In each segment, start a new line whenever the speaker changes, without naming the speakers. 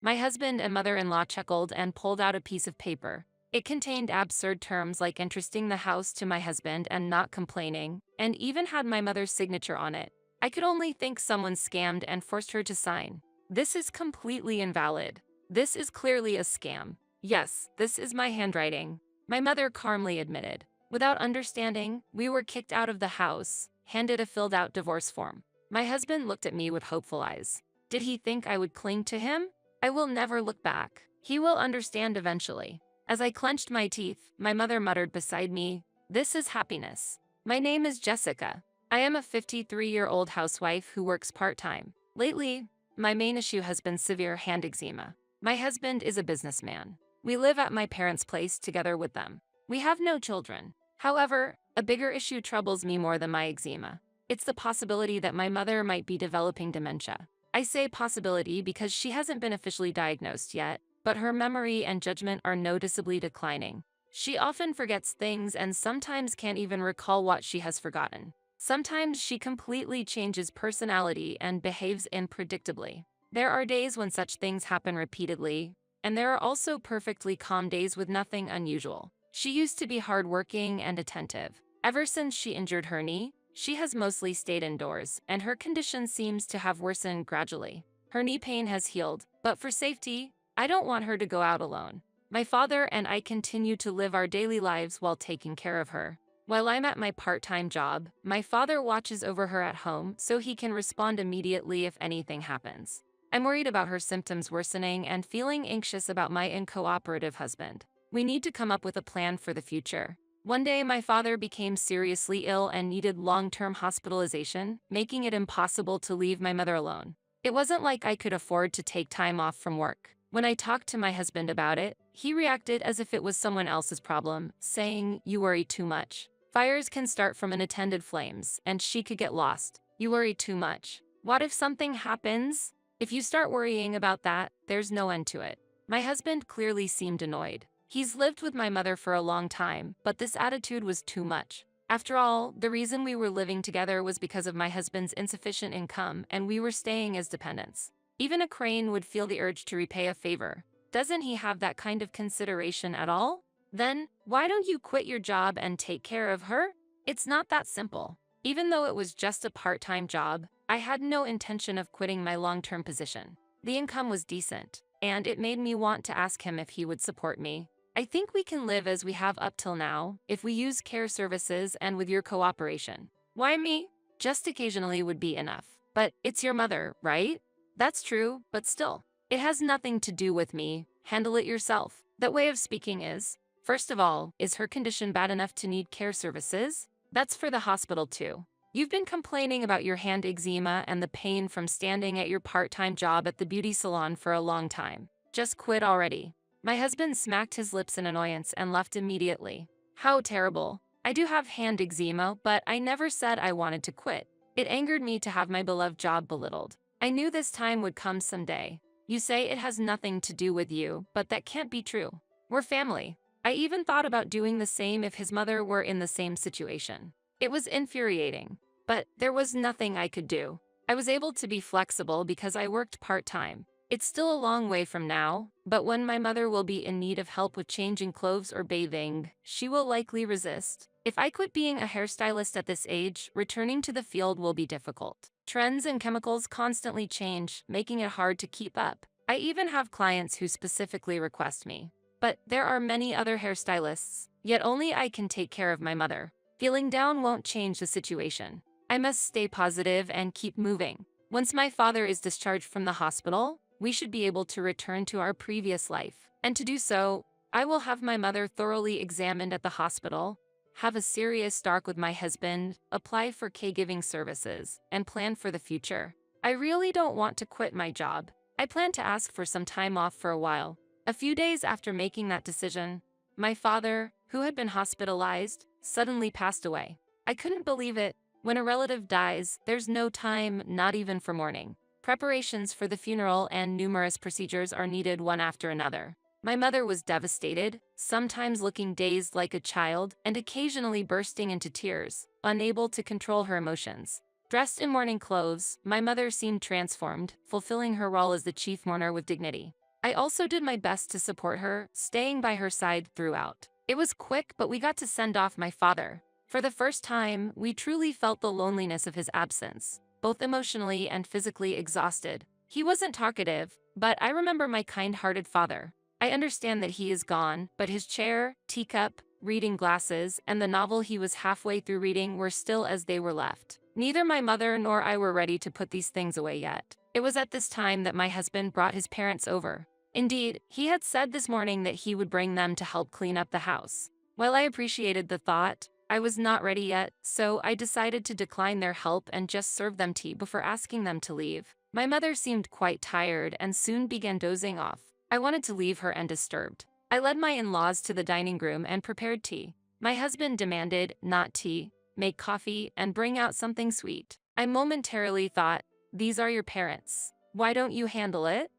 My husband and mother-in-law chuckled and pulled out a piece of paper. It contained absurd terms like entrusting the house to my husband and not complaining, and even had my mother's signature on it. I could only think someone scammed and forced her to sign. This is completely invalid. This is clearly a scam. Yes, this is my handwriting, my mother calmly admitted. Without understanding, we were kicked out of the house, handed a filled-out divorce form. My husband looked at me with hopeful eyes. Did he think I would cling to him? I will never look back. He will understand eventually. As I clenched my teeth, my mother muttered beside me, "This is happiness." My name is Jessica. I am a 53-year-old housewife who works part-time. Lately, my main issue has been severe hand eczema. My husband is a businessman. We live at my parents' place together with them. We have no children. However, a bigger issue troubles me more than my eczema. It's the possibility that my mother might be developing dementia. I say possibility because she hasn't been officially diagnosed yet, but her memory and judgment are noticeably declining. She often forgets things and sometimes can't even recall what she has forgotten. Sometimes she completely changes personality and behaves unpredictably. There are days when such things happen repeatedly, and there are also perfectly calm days with nothing unusual. She used to be hardworking and attentive. Ever since she injured her knee, she has mostly stayed indoors, and her condition seems to have worsened gradually. Her knee pain has healed, but for safety, I don't want her to go out alone. My father and I continue to live our daily lives while taking care of her. While I'm at my part-time job, my father watches over her at home so he can respond immediately if anything happens. I'm worried about her symptoms worsening and feeling anxious about my uncooperative husband. We need to come up with a plan for the future. One day, my father became seriously ill and needed long-term hospitalization, making it impossible to leave my mother alone. It wasn't like I could afford to take time off from work. When I talked to my husband about it, he reacted as if it was someone else's problem, saying, "You worry too much. Fires can start from unattended flames, and she could get lost. You worry too much. What if something happens? If you start worrying about that, there's no end to it." My husband clearly seemed annoyed. He's lived with my mother for a long time, but this attitude was too much. After all, the reason we were living together was because of my husband's insufficient income, and we were staying as dependents. Even a crane would feel the urge to repay a favor. Doesn't he have that kind of consideration at all? Then, why don't you quit your job and take care of her? It's not that simple. Even though it was just a part-time job, I had no intention of quitting my long-term position. The income was decent, and it made me want to ask him if he would support me. I think we can live as we have up till now, if we use care services and with your cooperation. Why me? Just occasionally would be enough. But it's your mother, right? That's true, but still. It has nothing to do with me. Handle it yourself. That way of speaking is, first of all, is her condition bad enough to need care services? That's for the hospital too. You've been complaining about your hand eczema and the pain from standing at your part-time job at the beauty salon for a long time. Just quit already. My husband smacked his lips in annoyance and left immediately. How terrible. I do have hand eczema, but I never said I wanted to quit. It angered me to have my beloved job belittled. I knew this time would come someday. You say it has nothing to do with you, but that can't be true. We're family. I even thought about doing the same if his mother were in the same situation. It was infuriating, but there was nothing I could do. I was able to be flexible because I worked part-time. It's still a long way from now, but when my mother will be in need of help with changing clothes or bathing, she will likely resist. If I quit being a hairstylist at this age, returning to the field will be difficult. Trends and chemicals constantly change, making it hard to keep up. I even have clients who specifically request me. But there are many other hairstylists, yet only I can take care of my mother. Feeling down won't change the situation. I must stay positive and keep moving. Once my father is discharged from the hospital, we should be able to return to our previous life. And to do so, I will have my mother thoroughly examined at the hospital, have a serious talk with my husband, apply for caregiving services, and plan for the future. I really don't want to quit my job. I plan to ask for some time off for a while. A few days after making that decision, my father, who had been hospitalized, suddenly passed away. I couldn't believe it. When a relative dies, there's no time, not even for mourning. Preparations for the funeral and numerous procedures are needed one after another. My mother was devastated, sometimes looking dazed like a child and occasionally bursting into tears, unable to control her emotions. Dressed in mourning clothes, my mother seemed transformed, fulfilling her role as the chief mourner with dignity. I also did my best to support her, staying by her side throughout. It was quick, but we got to send off my father. For the first time, we truly felt the loneliness of his absence, both emotionally and physically exhausted. He wasn't talkative, but I remember my kind-hearted father. I understand that he is gone, but his chair, teacup, reading glasses, and the novel he was halfway through reading were still as they were left. Neither my mother nor I were ready to put these things away yet. It was at this time that my husband brought his parents over. Indeed, he had said this morning that he would bring them to help clean up the house. While I appreciated the thought, I was not ready yet, so I decided to decline their help and just serve them tea before asking them to leave. My mother seemed quite tired and soon began dozing off. I wanted to leave her undisturbed. I led my in-laws to the dining room and prepared tea. My husband demanded, not tea, make coffee, and bring out something sweet. I momentarily thought, these are your parents. Why don't you handle it?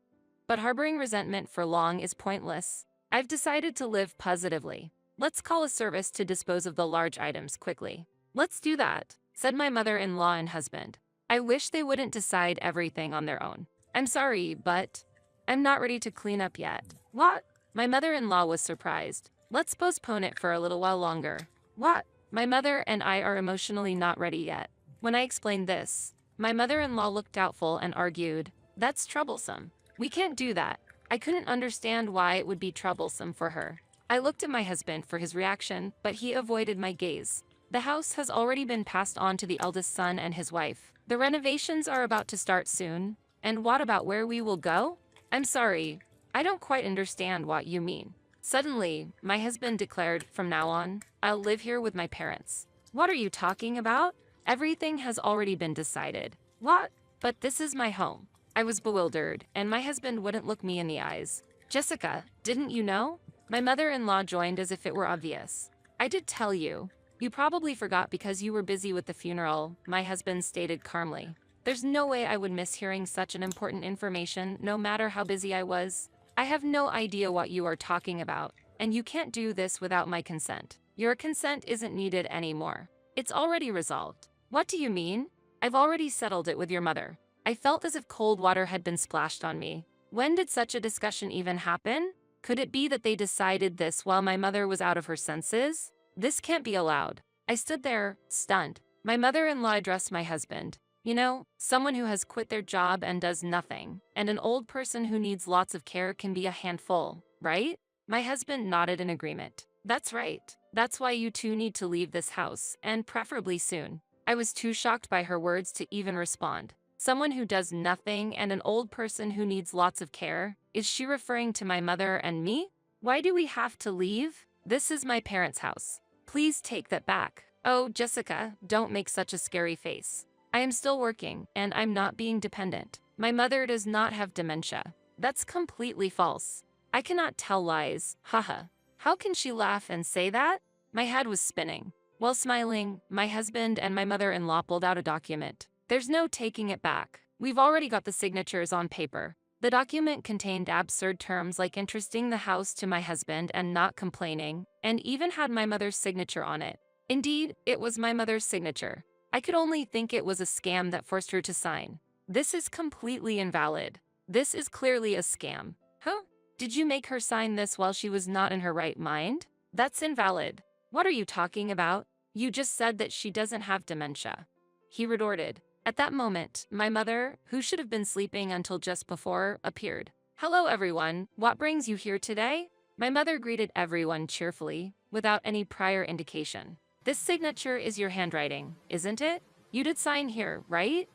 But harboring resentment for long is pointless. I've decided to live positively. Let's call a service to dispose of the large items quickly. Let's do that, said my mother-in-law and husband. I wish they wouldn't decide everything on their own. I'm sorry, but I'm not ready to clean up yet. What? My mother-in-law was surprised. Let's postpone it for a little while longer. What? My mother and I are emotionally not ready yet. When I explained this, my mother-in-law looked doubtful and argued, that's troublesome. We can't do that. I couldn't understand why it would be troublesome for her. I looked at my husband for his reaction, but he avoided my gaze. The house has already been passed on to the eldest son and his wife. The renovations are about to start soon. And what about where we will go? I'm sorry, I don't quite understand what you mean. Suddenly, my husband declared, from now on, I'll live here with my parents. What are you talking about? Everything has already been decided. What? But this is my home. I was bewildered, and my husband wouldn't look me in the eyes. Jessica, didn't you know? My mother-in-law joined as if it were obvious. I did tell you. You probably forgot because you were busy with the funeral, my husband stated calmly. There's no way I would miss hearing such an important information, no matter how busy I was. I have no idea what you are talking about, and you can't do this without my consent. Your consent isn't needed anymore. It's already resolved. What do you mean? I've already settled it with your mother. I felt as if cold water had been splashed on me. When did such a discussion even happen? Could it be that they decided this while my mother was out of her senses? This can't be allowed. I stood there, stunned. My mother-in-law addressed my husband. You know, someone who has quit their job and does nothing, and an old person who needs lots of care can be a handful, right? My husband nodded in agreement. That's right. That's why you two need to leave this house, and preferably soon. I was too shocked by her words to even respond. Someone who does nothing and an old person who needs lots of care? Is she referring to my mother and me? Why do we have to leave? This is my parents' house. Please take that back. Oh, Jessica, don't make such a scary face. I am still working, and I'm not being dependent. My mother does not have dementia. That's completely false. I cannot tell lies, haha. How can she laugh and say that? My head was spinning. While smiling, my husband and my mother-in-law pulled out a document. There's no taking it back. We've already got the signatures on paper. The document contained absurd terms like entrusting the house to my husband and not complaining, and even had my mother's signature on it. Indeed, it was my mother's signature. I could only think it was a scam that forced her to sign. This is completely invalid. This is clearly a scam. Huh? Did you make her sign this while she was not in her right mind? That's invalid. What are you talking about? You just said that she doesn't have dementia. He retorted. At that moment, my mother, who should have been sleeping until just before, appeared. Hello everyone, what brings you here today? My mother greeted everyone cheerfully, without any prior indication. This signature is your handwriting, isn't it? You did sign here, right?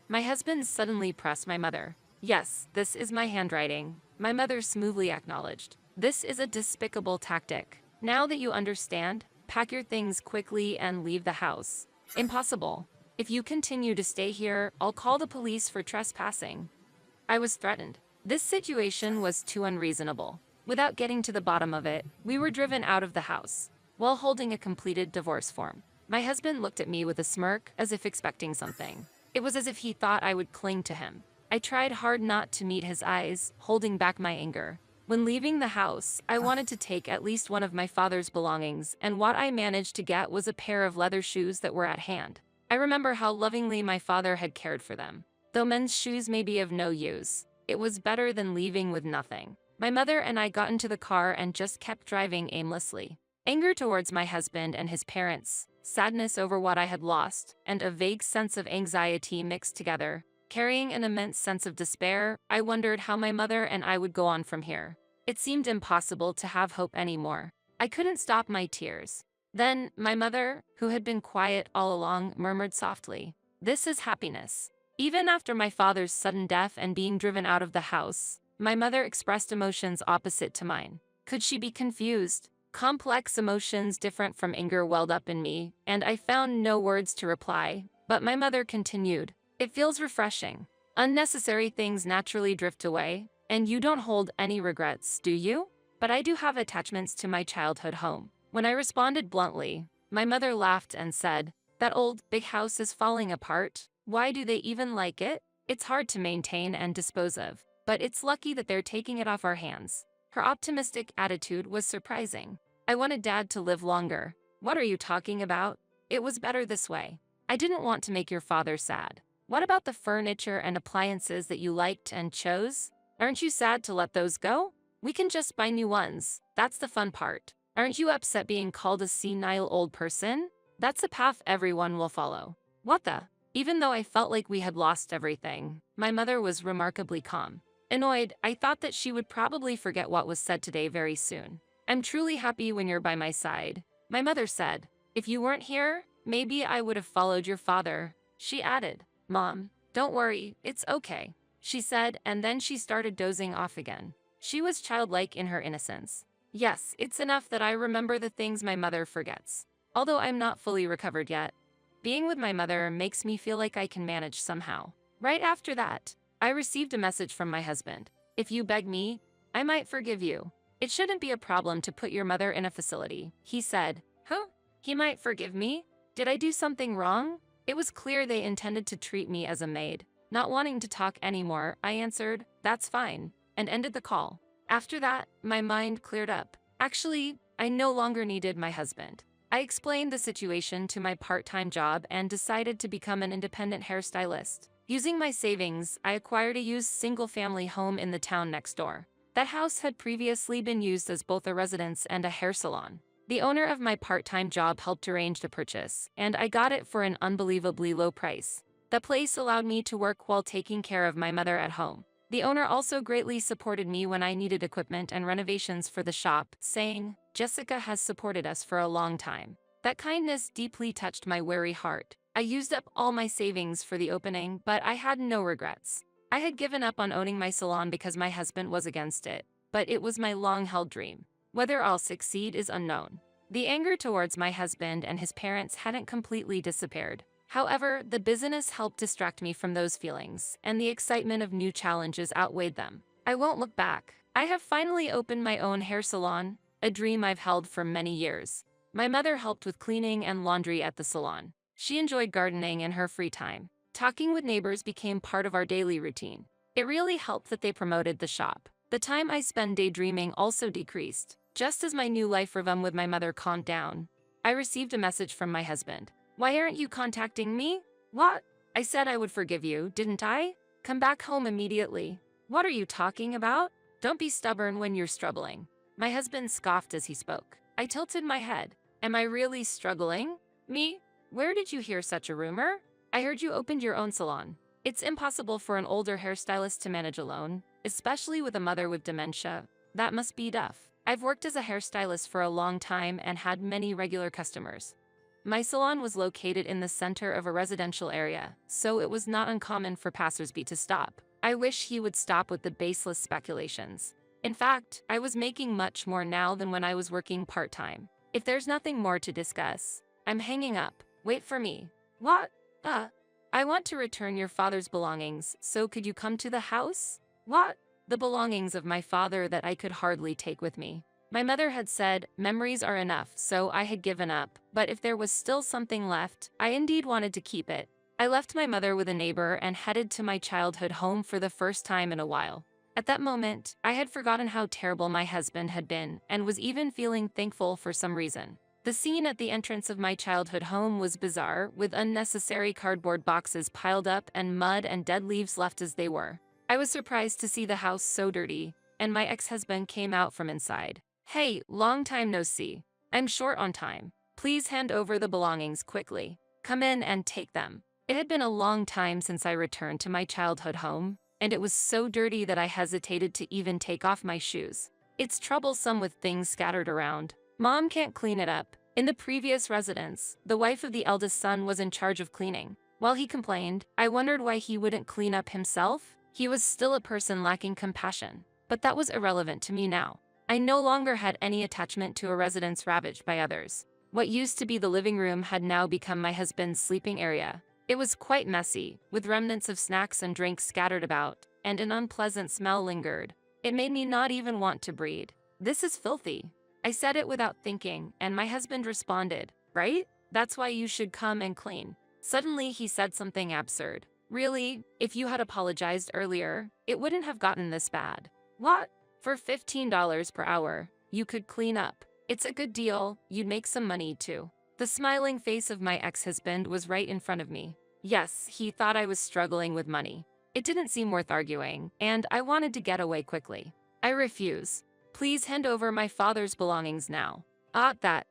My husband suddenly pressed my mother. Yes, this is my handwriting. My mother smoothly acknowledged. This is a despicable tactic. Now that you understand, pack your things quickly and leave the house. Impossible. If you continue to stay here, I'll call the police for trespassing. I was threatened. This situation was too unreasonable. Without getting to the bottom of it, we were driven out of the house, while holding a completed divorce form. My husband looked at me with a smirk, as if expecting something. It was as if he thought I would cling to him. I tried hard not to meet his eyes, holding back my anger. When leaving the house, I wanted to take at least one of my father's belongings, and what I managed to get was a pair of leather shoes that were at hand. I remember how lovingly my father had cared for them. Though men's shoes may be of no use, It was better than leaving with nothing. My mother and I got into the car and just kept driving aimlessly. Anger towards my husband and his parents, sadness over what I had lost, and a vague sense of anxiety mixed together. Carrying an immense sense of despair, I wondered how my mother and I would go on from here. It seemed impossible to have hope anymore. I couldn't stop my tears. Then, my mother, who had been quiet all along, murmured softly, "This is happiness." Even after my father's sudden death and being driven out of the house, my mother expressed emotions opposite to mine. Could she be confused? Complex emotions different from anger welled up in me, and I found no words to reply, but my mother continued, "It feels refreshing. Unnecessary things naturally drift away, and you don't hold any regrets, do you? But I do have attachments to my childhood home." When I responded bluntly, my mother laughed and said, "That old, big house is falling apart. Why do they even like it? It's hard to maintain and dispose of, but it's lucky that they're taking it off our hands." Her optimistic attitude was surprising. "I wanted Dad to live longer." "What are you talking about? It was better this way." "I didn't want to make your father sad." "What about the furniture and appliances that you liked and chose? Aren't you sad to let those go? We can just buy new ones. That's the fun part. Aren't you upset being called a senile old person? That's a path everyone will follow." "What the?" Even though I felt like we had lost everything, my mother was remarkably calm. Annoyed, I thought that she would probably forget what was said today very soon. "I'm truly happy when you're by my side," my mother said. "If you weren't here, maybe I would have followed your father." She added, "Mom, don't worry, it's okay," she said, and then she started dozing off again. She was childlike in her innocence. Yes, it's enough that I remember the things my mother forgets. Although I'm not fully recovered yet, being with my mother makes me feel like I can manage somehow. Right after that, I received a message from my husband. "If you beg me, I might forgive you. It shouldn't be a problem to put your mother in a facility," he said. Huh? He might forgive me? Did I do something wrong? It was clear they intended to treat me as a maid. Not wanting to talk anymore, I answered, "That's fine," and ended the call. After that, my mind cleared up. Actually, I no longer needed my husband. I explained the situation to my part-time job and decided to become an independent hairstylist. Using my savings, I acquired a used single-family home in the town next door. That house had previously been used as both a residence and a hair salon. The owner of my part-time job helped arrange the purchase, and I got it for an unbelievably low price. The place allowed me to work while taking care of my mother at home. The owner also greatly supported me when I needed equipment and renovations for the shop, saying, "Jessica has supported us for a long time." That kindness deeply touched my weary heart. I used up all my savings for the opening, but I had no regrets. I had given up on owning my salon because my husband was against it, but it was my long-held dream. Whether I'll succeed is unknown. The anger towards my husband and his parents hadn't completely disappeared. However, the business helped distract me from those feelings, and the excitement of new challenges outweighed them. I won't look back. I have finally opened my own hair salon, a dream I've held for many years. My mother helped with cleaning and laundry at the salon. She enjoyed gardening in her free time. Talking with neighbors became part of our daily routine. It really helped that they promoted the shop. The time I spent daydreaming also decreased. Just as my new life rhythm with my mother calmed down, I received a message from my husband. "Why aren't you contacting me?" "What? I said I would forgive you, didn't I? Come back home immediately." "What are you talking about? Don't be stubborn when you're struggling." My husband scoffed as he spoke. I tilted my head. "Am I really struggling? Me? Where did you hear such a rumor? I heard you opened your own salon. It's impossible for an older hairstylist to manage alone, especially with a mother with dementia. That must be tough. I've worked as a hairstylist for a long time and had many regular customers. My salon was located in the center of a residential area, so it was not uncommon for passersby to stop. I wish he would stop with the baseless speculations. In fact, I was making much more now than when I was working part-time. If there's nothing more to discuss, I'm hanging up. Wait for me." "What? I want to return your father's belongings, so could you come to the house?" "What?" "The belongings of my father that I could hardly take with me." My mother had said, memories are enough, so I had given up, but if there was still something left, I indeed wanted to keep it. I left my mother with a neighbor and headed to my childhood home for the first time in a while. At that moment, I had forgotten how terrible my husband had been and was even feeling thankful for some reason. The scene at the entrance of my childhood home was bizarre, with unnecessary cardboard boxes piled up and mud and dead leaves left as they were. I was surprised to see the house so dirty, and my ex-husband came out from inside. Hey, long time no see. I'm short on time. Please hand over the belongings quickly. Come in and take them. It had been a long time since I returned to my childhood home, and it was so dirty that I hesitated to even take off my shoes. It's troublesome with things scattered around. Mom can't clean it up. In the previous residence, the wife of the eldest son was in charge of cleaning. While he complained, I wondered why he wouldn't clean up himself. He was still a person lacking compassion. But that was irrelevant to me now. I no longer had any attachment to a residence ravaged by others. What used to be the living room had now become my husband's sleeping area. It was quite messy, with remnants of snacks and drinks scattered about, and an unpleasant smell lingered. It made me not even want to breathe. This is filthy. I said it without thinking, and my husband responded, right? That's why you should come and clean. Suddenly he said something absurd. Really, if you had apologized earlier, it wouldn't have gotten this bad. What? For $15 per hour, you could clean up. It's a good deal, you'd make some money too. The smiling face of my ex-husband was right in front of me. Yes, he thought I was struggling with money. It didn't seem worth arguing, and I wanted to get away quickly. I refuse. Please hand over my father's belongings now. That.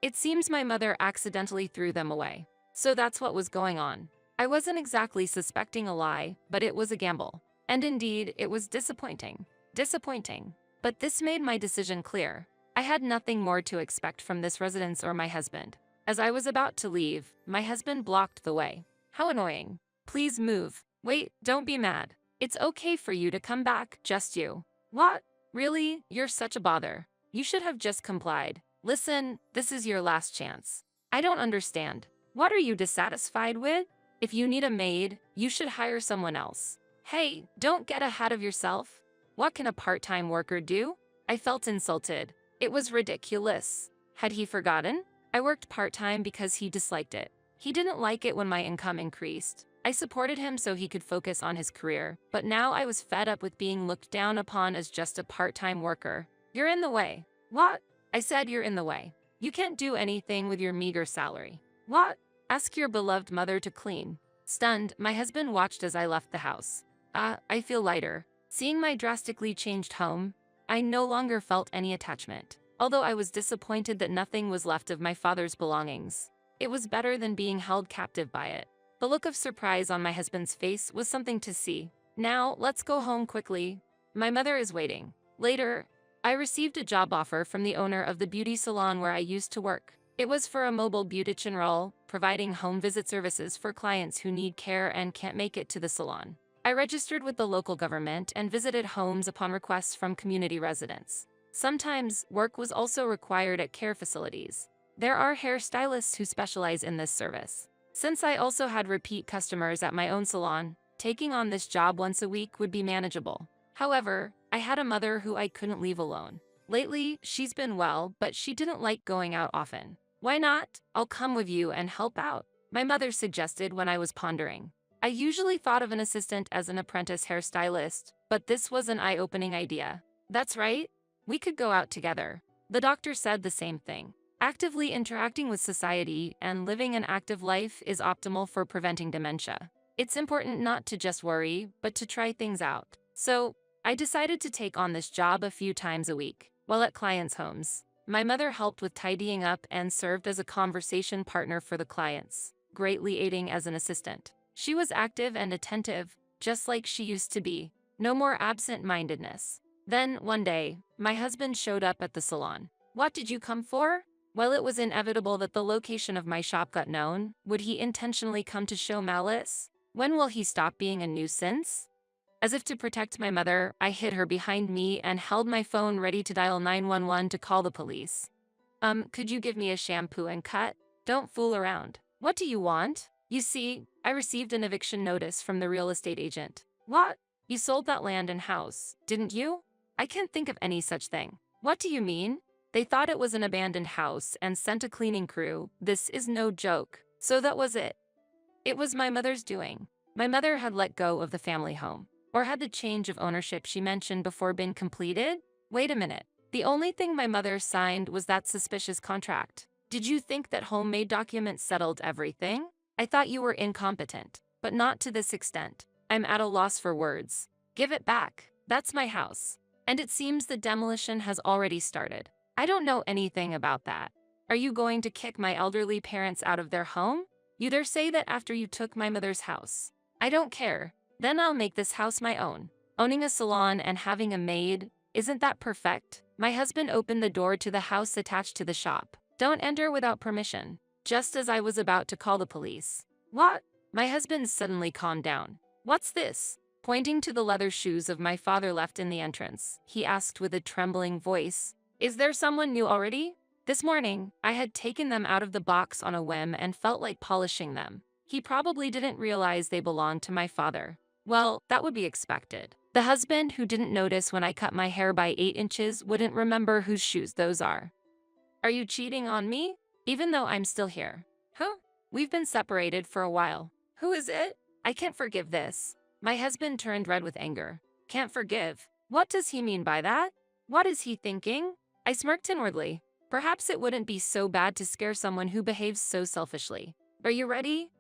It seems my mother accidentally threw them away. So that's what was going on. I wasn't exactly suspecting a lie, but it was a gamble. And indeed, it was disappointing. Disappointing. But this made my decision clear. I had nothing more to expect from this residence or my husband. As I was about to leave, my husband blocked the way. How annoying. Please move. Wait, don't be mad. It's okay for you to come back, just you. What? Really? You're such a bother. You should have just complied. Listen, this is your last chance. I don't understand. What are you dissatisfied with? If you need a maid, you should hire someone else. Hey, don't get ahead of yourself. What can a part-time worker do? I felt insulted. It was ridiculous. Had he forgotten? I worked part-time because he disliked it. He didn't like it when my income increased. I supported him so he could focus on his career, but now I was fed up with being looked down upon as just a part-time worker. You're in the way. What? I said you're in the way. You can't do anything with your meager salary. What? Ask your beloved mother to clean. Stunned, my husband watched as I left the house. I feel lighter. Seeing my drastically changed home, I no longer felt any attachment. Although I was disappointed that nothing was left of my father's belongings. It was better than being held captive by it. The look of surprise on my husband's face was something to see. Now, let's go home quickly. My mother is waiting. Later, I received a job offer from the owner of the beauty salon where I used to work. It was for a mobile beautician role, providing home visit services for clients who need care and can't make it to the salon. I registered with the local government and visited homes upon requests from community residents. Sometimes, work was also required at care facilities. There are hairstylists who specialize in this service. Since I also had repeat customers at my own salon, taking on this job once a week would be manageable. However, I had a mother who I couldn't leave alone. Lately, she's been well, but she didn't like going out often. Why not? I'll come with you and help out, my mother suggested when I was pondering. I usually thought of an assistant as an apprentice hairstylist, but this was an eye-opening idea. That's right. We could go out together. The doctor said the same thing. Actively interacting with society and living an active life is optimal for preventing dementia. It's important not to just worry, but to try things out. So, I decided to take on this job a few times a week. While at clients' homes, my mother helped with tidying up and served as a conversation partner for the clients, greatly aiding as an assistant. She was active and attentive, just like she used to be. No more absent-mindedness. Then, one day, my husband showed up at the salon. What did you come for? While it was inevitable that the location of my shop got known, would he intentionally come to show malice? When will he stop being a nuisance? As if to protect my mother, I hid her behind me and held my phone ready to dial 911 to call the police. Could you give me a shampoo and cut? Don't fool around. What do you want? You see, I received an eviction notice from the real estate agent. What? You sold that land and house, didn't you? I can't think of any such thing. What do you mean? They thought it was an abandoned house and sent a cleaning crew. This is no joke. So that was it. It was my mother's doing. My mother had let go of the family home. Or had the change of ownership she mentioned before been completed? Wait a minute. The only thing my mother signed was that suspicious contract. Did you think that homemade documents settled everything? I thought you were incompetent, but not to this extent. I'm at a loss for words. Give it back. That's my house. And it seems the demolition has already started. I don't know anything about that. Are you going to kick my elderly parents out of their home? You dare say that after you took my mother's house. I don't care. Then I'll make this house my own. Owning a salon and having a maid, isn't that perfect? My husband opened the door to the house attached to the shop. Don't enter without permission. Just as I was about to call the police. What? My husband suddenly calmed down. What's this? Pointing to the leather shoes of my father left in the entrance, he asked with a trembling voice, "Is there someone new already?" This morning, I had taken them out of the box on a whim and felt like polishing them. He probably didn't realize they belonged to my father. Well, that would be expected. The husband who didn't notice when I cut my hair by 8 inches wouldn't remember whose shoes those are. Are you cheating on me? Even though I'm still here. Huh? We've been separated for a while. Who is it? I can't forgive this. My husband turned red with anger. Can't forgive? What does he mean by that? What is he thinking? I smirked inwardly. Perhaps it wouldn't be so bad to scare someone who behaves so selfishly. Are you ready?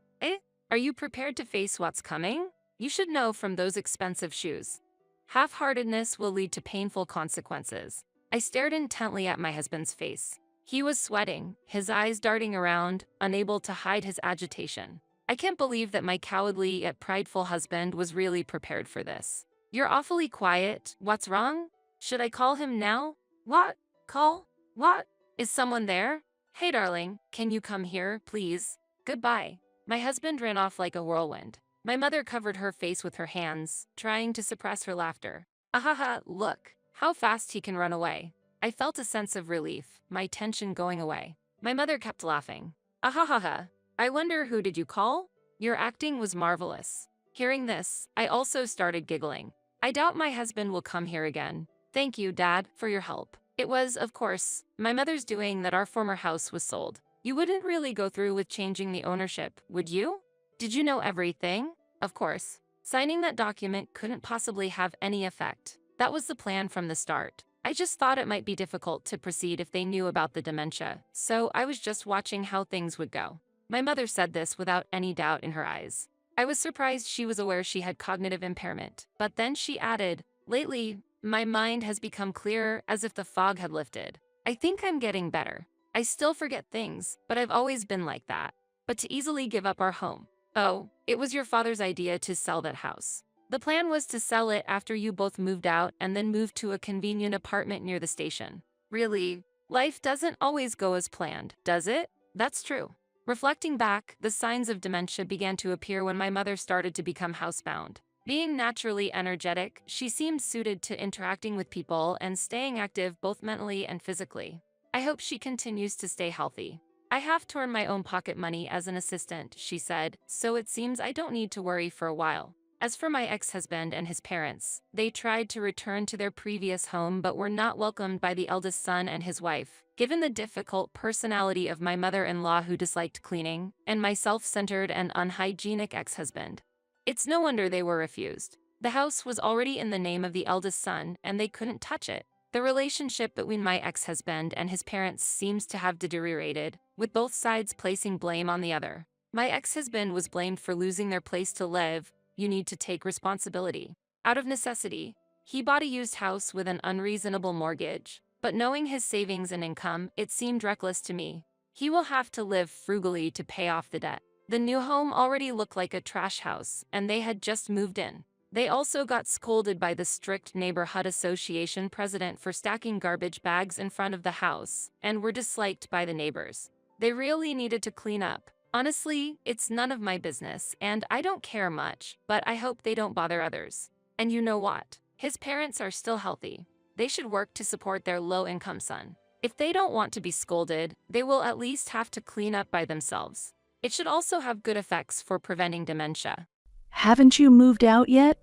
Are you prepared to face what's coming? You should know from those expensive shoes. Half-heartedness will lead to painful consequences. I stared intently at my husband's face. He was sweating, his eyes darting around, unable to hide his agitation. I can't believe that my cowardly yet prideful husband was really prepared for this. You're awfully quiet. What's wrong? Should I call him now? What? Call? What? Is someone there? Hey darling, can you come here, please? Goodbye. My husband ran off like a whirlwind. My mother covered her face with her hands, trying to suppress her laughter. Ahaha, look, how fast he can run away. I felt a sense of relief, my tension going away. My mother kept laughing. Ahahaha, I wonder who did you call? Your acting was marvelous. Hearing this, I also started giggling. I doubt my husband will come here again. Thank you, Dad, for your help. It was, of course, my mother's doing that our former house was sold. You wouldn't really go through with changing the ownership, would you? Did you know everything? Of course. Signing that document couldn't possibly have any effect. That was the plan from the start. I just thought it might be difficult to proceed if they knew about the dementia, so I was just watching how things would go. My mother said this without any doubt in her eyes. I was surprised she was aware she had cognitive impairment, but then she added, lately, my mind has become clearer as if the fog had lifted. I think I'm getting better. I still forget things, but I've always been like that. But to easily give up our home. Oh, it was your father's idea to sell that house. The plan was to sell it after you both moved out and then move to a convenient apartment near the station. Really, life doesn't always go as planned, does it? That's true. Reflecting back, the signs of dementia began to appear when my mother started to become housebound. Being naturally energetic, she seemed suited to interacting with people and staying active both mentally and physically. I hope she continues to stay healthy. I have to earn my own pocket money as an assistant, she said, so it seems I don't need to worry for a while. As for my ex-husband and his parents, they tried to return to their previous home but were not welcomed by the eldest son and his wife, given the difficult personality of my mother-in-law who disliked cleaning, and my self-centered and unhygienic ex-husband. It's no wonder they were refused. The house was already in the name of the eldest son, and they couldn't touch it. The relationship between my ex-husband and his parents seems to have deteriorated, with both sides placing blame on the other. My ex-husband was blamed for losing their place to live. You need to take responsibility. Out of necessity, he bought a used house with an unreasonable mortgage, but knowing his savings and income, it seemed reckless to me. He will have to live frugally to pay off the debt. The new home already looked like a trash house, and they had just moved in. They also got scolded by the strict neighborhood association president for stacking garbage bags in front of the house, and were disliked by the neighbors. They really needed to clean up. Honestly, it's none of my business, and I don't care much, but I hope they don't bother others. And you know what? His parents are still healthy. They should work to support their low-income son. If they don't want to be scolded, they will at least have to clean up by themselves. It should also have good effects for preventing dementia.
Haven't you moved out yet?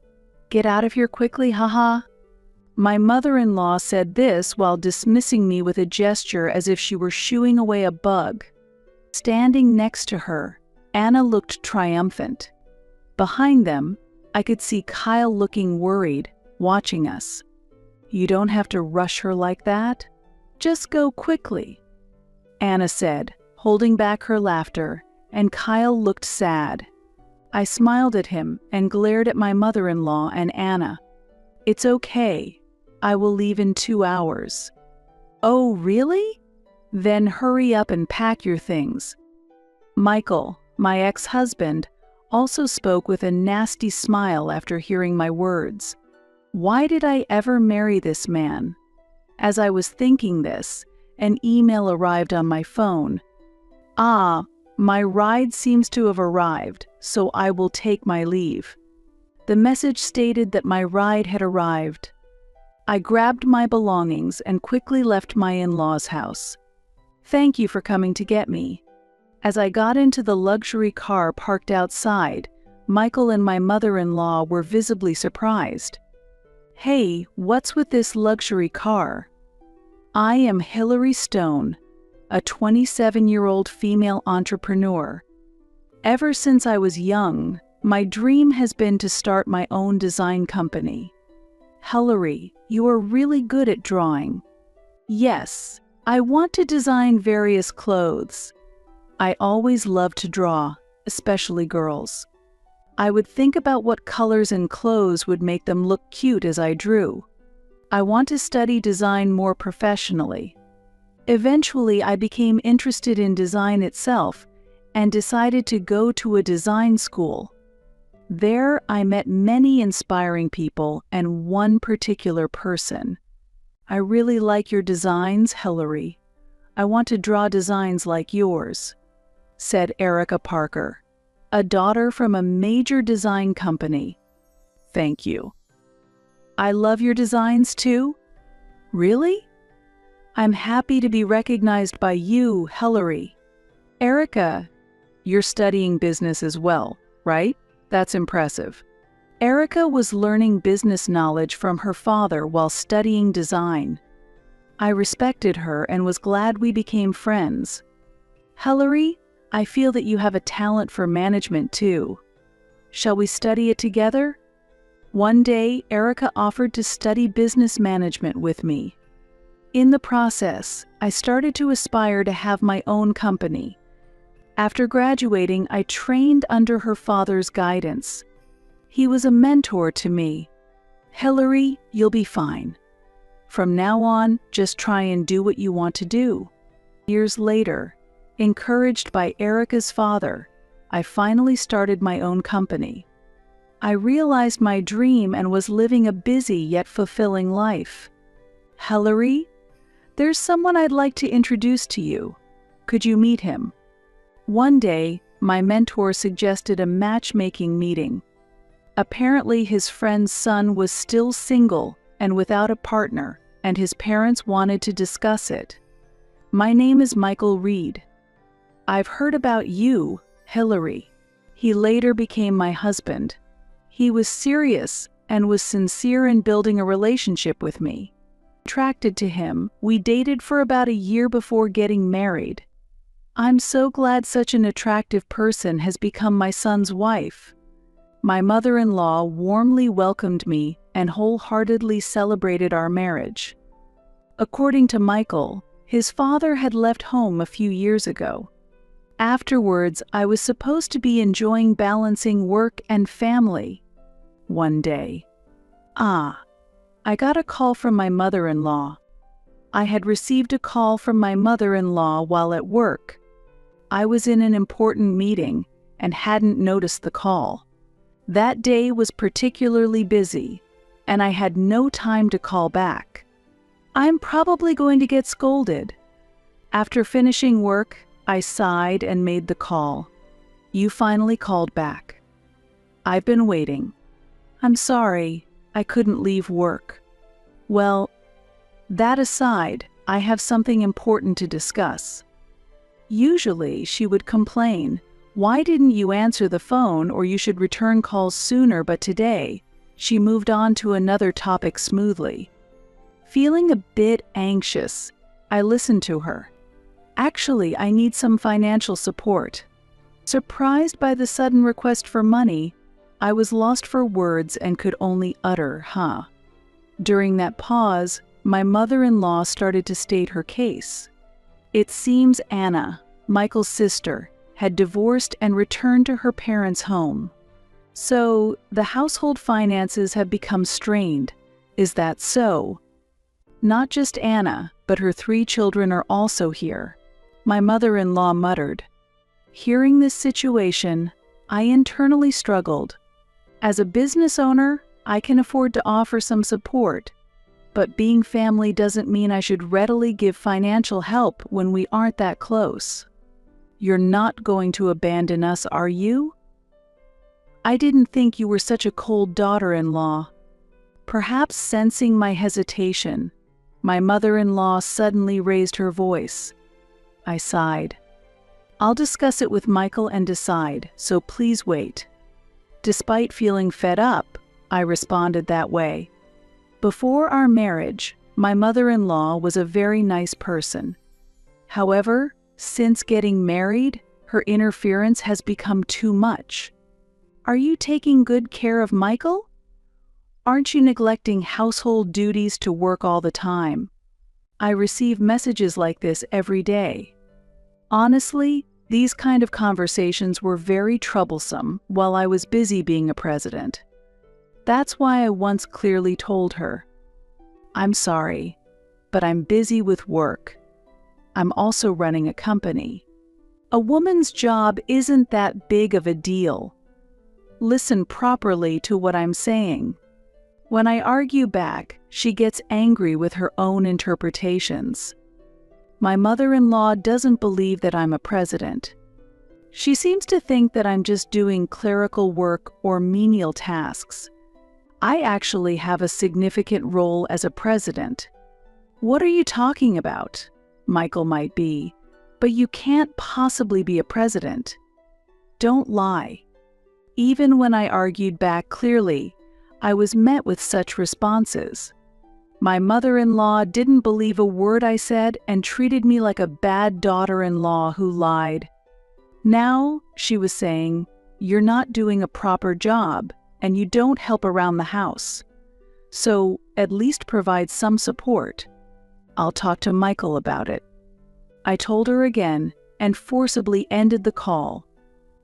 Get out of here quickly, haha. My mother-in-law said this while dismissing me with a gesture as if she were shooing away a bug. Standing next to her, Anna looked triumphant. Behind them, I could see Kyle looking worried, watching us. You don't have to rush her like that. Just go quickly, Anna said, holding back her laughter, and Kyle looked sad. I smiled at him and glared at my mother-in-law and Anna. It's okay. I will leave in 2 hours. Oh, really? Then hurry up and pack your things. Michael, my ex-husband, also spoke with a nasty smile after hearing my words. Why did I ever marry this man? As I was thinking this, an email arrived on my phone. Ah, my ride seems to have arrived, so I will take my leave. The message stated that my ride had arrived. I grabbed my belongings and quickly left my in-laws' house. Thank you for coming to get me. As I got into the luxury car parked outside, Michael and my mother-in-law were visibly surprised. Hey, what's with this luxury car? I am Hillary Stone, a 27-year-old female entrepreneur. Ever since I was young, my dream has been to start my own design company. Hillary, you are really good at drawing. Yes, I want to design various clothes. I always love to draw, especially girls. I would think about what colors and clothes would make them look cute as I drew. I want to study design more professionally. Eventually, I became interested in design itself and decided to go to a design school. There, I met many inspiring people and one particular person. I really like your designs, Hillary. I want to draw designs like yours, said Erica Parker, a daughter from a major design company. Thank you. I love your designs too? Really? I'm happy to be recognized by you, Hillary. Erica, you're studying business as well, right? That's impressive. Erica was learning business knowledge from her father while studying design. I respected her and was glad we became friends. Hillary, I feel that you have a talent for management too. Shall we study it together? One day, Erica offered to study business management with me. In the process, I started to aspire to have my own company. After graduating, I trained under her father's guidance. He was a mentor to me. Hillary, you'll be fine. From now on, just try and do what you want to do. Years later, encouraged by Erica's father, I finally started my own company. I realized my dream and was living a busy yet fulfilling life. Hillary, there's someone I'd like to introduce to you. Could you meet him? One day, my mentor suggested a matchmaking meeting. Apparently, his friend's son was still single and without a partner, and his parents wanted to discuss it. My name is Michael Reed. I've heard about you, Hillary. He later became my husband. He was serious and was sincere in building a relationship with me. Attracted to him, we dated for about a year before getting married. I'm so glad such an attractive person has become my son's wife. My mother-in-law warmly welcomed me and wholeheartedly celebrated our marriage. According to Michael, his father had left home a few years ago. Afterwards, I was supposed to be enjoying balancing work and family. One day, I got a call from my mother-in-law. I had received a call from my mother-in-law while at work. I was in an important meeting and hadn't noticed the call. That day was particularly busy, and I had no time to call back. I'm probably going to get scolded. After finishing work, I sighed and made the call. You finally called back. I've been waiting. I'm sorry, I couldn't leave work. Well, that aside, I have something important to discuss. Usually, she would complain, why didn't you answer the phone, or you should return calls sooner, but today, she moved on to another topic smoothly. Feeling a bit anxious, I listened to her. Actually, I need some financial support. Surprised by the sudden request for money, I was lost for words and could only utter, huh. During that pause, my mother-in-law started to state her case. It seems Anna, Michael's sister, had divorced and returned to her parents' home. So, the household finances have become strained, Is that so? Not just Anna, but her 3 children are also here, my mother-in-law muttered. Hearing this situation, I internally struggled. As a business owner, I can afford to offer some support, but being family doesn't mean I should readily give financial help when we aren't that close. You're not going to abandon us, are you? I didn't think you were such a cold daughter-in-law. Perhaps sensing my hesitation, my mother-in-law suddenly raised her voice. I sighed. I'll discuss it with Michael and decide, so please wait. Despite feeling fed up, I responded that way. Before our marriage, my mother-in-law was a very nice person. However, since getting married, her interference has become too much. Are you taking good care of Michael? Aren't you neglecting household duties to work all the time? I receive messages like this every day. Honestly, these kind of conversations were very troublesome while I was busy being a president. That's why I once clearly told her, I'm sorry, but I'm busy with work. I'm also running a company. A woman's job isn't that big of a deal. Listen properly to what I'm saying. When I argue back, she gets angry with her own interpretations. My mother-in-law doesn't believe that I'm a president. She seems to think that I'm just doing clerical work or menial tasks. I actually have a significant role as a president. What are you talking about? Michael might be, but you can't possibly be a president. Don't lie. Even when I argued back clearly, I was met with such responses. My mother-in-law didn't believe a word I said and treated me like a bad daughter-in-law who lied. Now, she was saying, you're not doing a proper job and you don't help around the house. So, at least provide some support. I'll talk to Michael about it. I told her again and forcibly ended the call.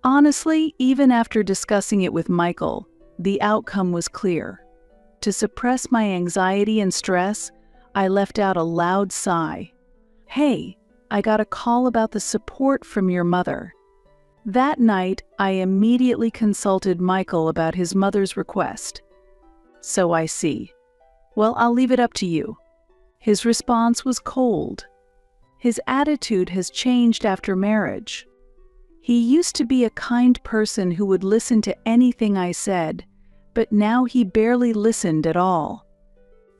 Honestly, even after discussing it with Michael, the outcome was clear. To suppress my anxiety and stress, I let out a loud sigh. Hey, I got a call about the support from your mother. That night, I immediately consulted Michael about his mother's request. So I see. Well, I'll leave it up to you. His response was cold. His attitude has changed after marriage. He used to be a kind person who would listen to anything I said, but now he barely listened at all.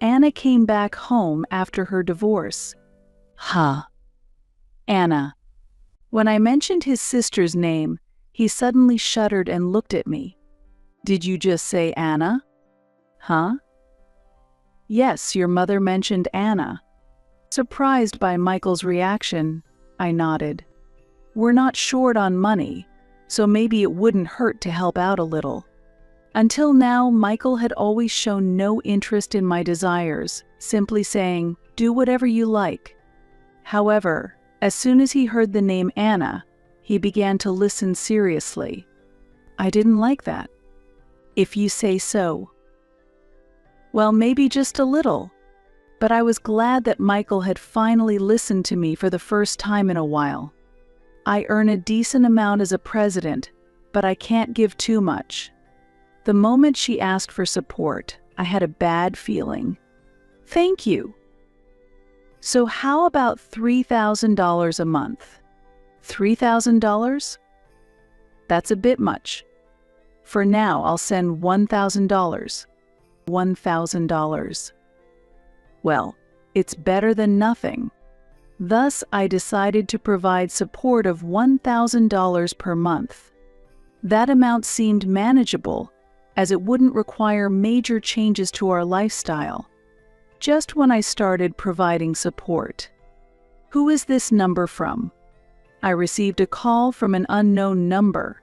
Anna came back home after her divorce. Anna. When I mentioned his sister's name, he suddenly shuddered and looked at me. Did you just say Anna? Huh? Yes, your mother mentioned Anna. Surprised by Michael's reaction, I nodded. We're not short on money, so maybe it wouldn't hurt to help out a little. Until now, Michael had always shown no interest in my desires, simply saying, do whatever you like. However, as soon as he heard the name Anna, he began to listen seriously. I didn't like that. If you say so. Well, maybe just a little. But I was glad that Michael had finally listened to me for the first time in a while. I earn a decent amount as a president, but I can't give too much. The moment she asked for support, I had a bad feeling. Thank you. So how about $3,000 a month? $3,000? That's a bit much. For now, I'll send $1,000. $1,000. Well, it's better than nothing. Thus, I decided to provide support of $1,000 per month. That amount seemed manageable, as it wouldn't require major changes to our lifestyle. Just when I started providing support. Who is this number from? I received a call from an unknown number.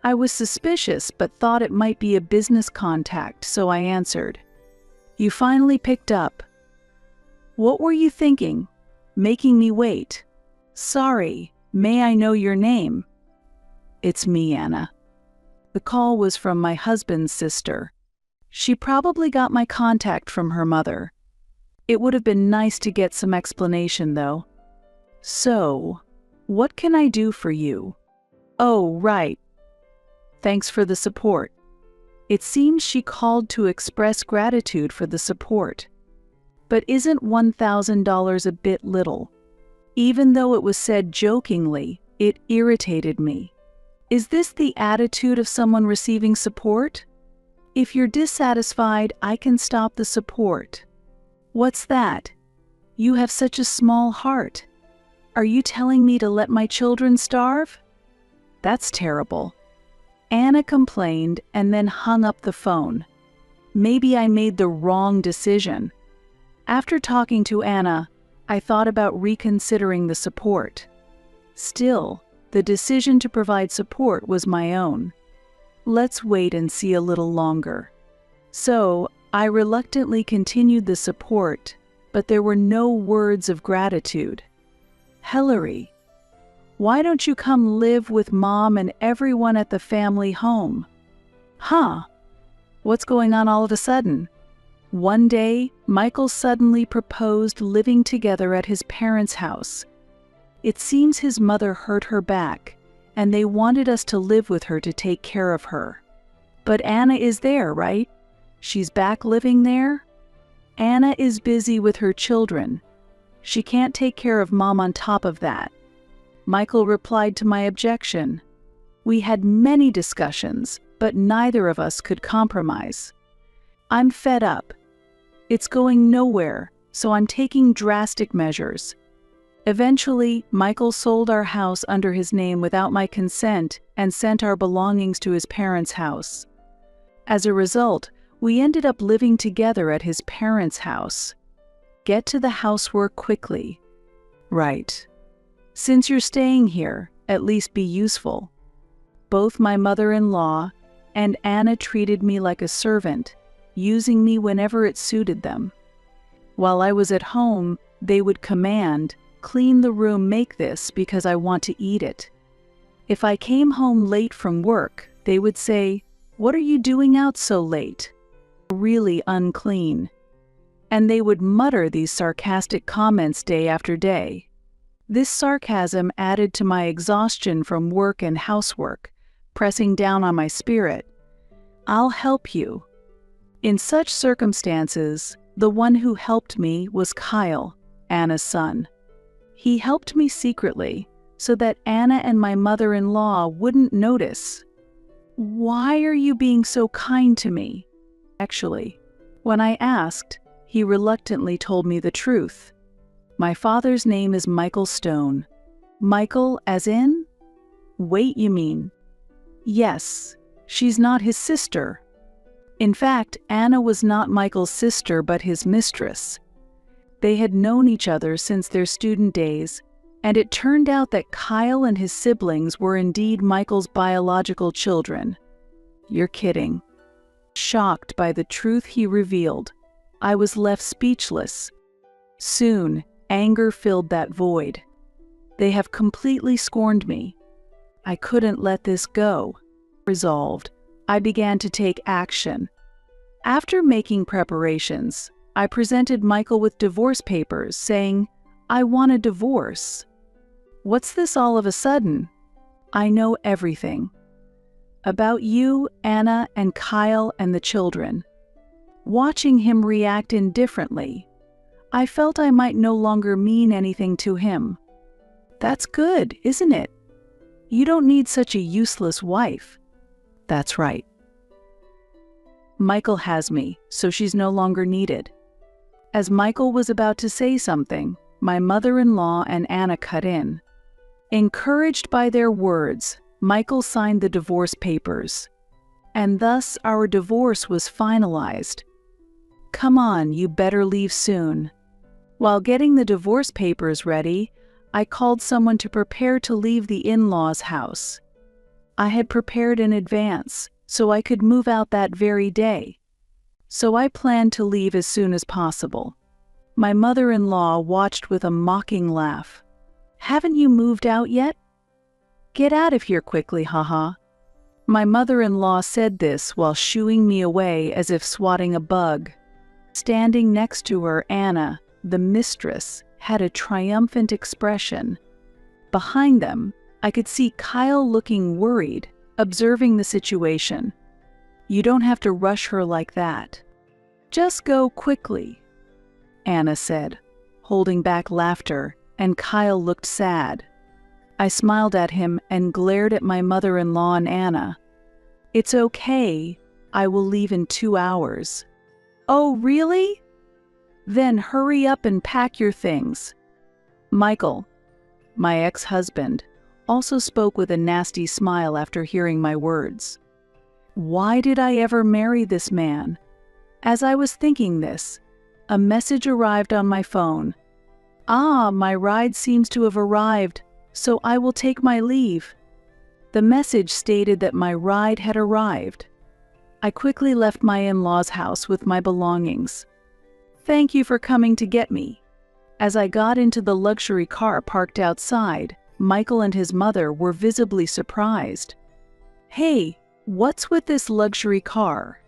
I was suspicious but thought it might be a business contact, so I answered. You finally picked up. What were you thinking? Making me wait. Sorry, may I know your name? It's me, Anna. The call was from my husband's sister. She probably got my contact from her mother. It would have been nice to get some explanation, though. So, what can I do for you? Oh, right. Thanks for the support. It seems she called to express gratitude for the support. But isn't $1,000 a bit little? Even though it was said jokingly, it irritated me. Is this the attitude of someone receiving support? If you're dissatisfied, I can stop the support. What's that? You have such a small heart. Are you telling me to let my children starve? That's terrible. Anna complained and then hung up the phone. Maybe I made the wrong decision. After talking to Anna, I thought about reconsidering the support. Still, the decision to provide support was my own. Let's wait and see a little longer. So, I reluctantly continued the support, but there were no words of gratitude. Hillary, why don't you come live with Mom and everyone at the family home? Huh? What's going on all of a sudden? One day, Michael suddenly proposed living together at his parents' house. It seems his mother hurt her back, and they wanted us to live with her to take care of her. But Anna is there, right? She's back living there? Anna is busy with her children. She can't take care of Mom on top of that. Michael replied to my objection. We had many discussions, but neither of us could compromise. I'm fed up. It's going nowhere, so I'm taking drastic measures. Eventually, Michael sold our house under his name without my consent and sent our belongings to his parents' house. As a result, we ended up living together at his parents' house. Get to the housework quickly. Right. Since you're staying here, at least be useful. Both my mother-in-law and Anna treated me like a servant, using me whenever it suited them. While I was at home, they would command, "Clean the room, make this because I want to eat it." If I came home late from work, they would say, "What are you doing out so late? Really unclean." And they would mutter these sarcastic comments day after day. This sarcasm added to my exhaustion from work and housework, pressing down on my spirit. I'll help you. In such circumstances, the one who helped me was Kyle, Anna's son. He helped me secretly, so that Anna and my mother-in-law wouldn't notice. Why are you being so kind to me? Actually, when I asked, he reluctantly told me the truth. My father's name is Michael Stone. Michael as in? Wait, you mean? Yes, she's not his sister. In fact, Anna was not Michael's sister but his mistress. They had known each other since their student days, and it turned out that Kyle and his siblings were indeed Michael's biological children. You're kidding. Shocked by the truth he revealed, I was left speechless. Soon, anger filled that void. They have completely scorned me. I couldn't let this go. Resolved, I began to take action. After making preparations, I presented Michael with divorce papers saying, "I want a divorce." What's this all of a sudden? I know everything. About you, Anna, and Kyle, and the children. Watching him react indifferently, I felt I might no longer mean anything to him. That's good, isn't it? You don't need such a useless wife. That's right. Michael has me, so she's no longer needed. As Michael was about to say something, my mother-in-law and Anna cut in. Encouraged by their words, Michael signed the divorce papers. And thus our divorce was finalized. Come on, you better leave soon. While getting the divorce papers ready, I called someone to prepare to leave the in-laws' house. I had prepared in advance, so I could move out that very day. So I planned to leave as soon as possible. My mother-in-law watched with a mocking laugh. Haven't you moved out yet? Get out of here quickly, haha. My mother-in-law said this while shooing me away as if swatting a bug. Standing next to her, Anna, the mistress, had a triumphant expression. Behind them, I could see Kyle looking worried, observing the situation. "You don't have to rush her like that. Just go quickly," Anna said, holding back laughter, and Kyle looked sad. I smiled at him and glared at my mother-in-law and Anna. "It's okay. I will leave in 2 hours." "Oh, really? Then hurry up and pack your things." Michael, my ex-husband, also spoke with a nasty smile after hearing my words. Why did I ever marry this man? As I was thinking this, a message arrived on my phone. "Ah, my ride seems to have arrived, so I will take my leave." The message stated that my ride had arrived. I quickly left my in-laws' house with my belongings. "Thank you for coming to get me." As I got into the luxury car parked outside, Michael and his mother were visibly surprised. "Hey, what's with this luxury car?"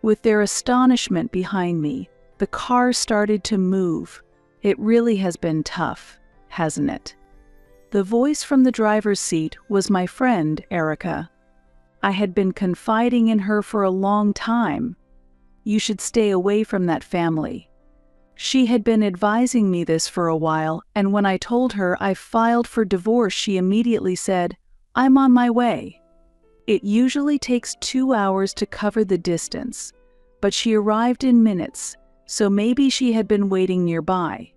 With their astonishment behind me, the car started to move. It really has been tough, hasn't it? The voice from the driver's seat was my friend, Erica. I had been confiding in her for a long time. "You should stay away from that family." She had been advising me this for a while, and when I told her I filed for divorce, she immediately said, "I'm on my way." It usually takes 2 hours to cover the distance, but she arrived in minutes, so maybe she had been waiting nearby.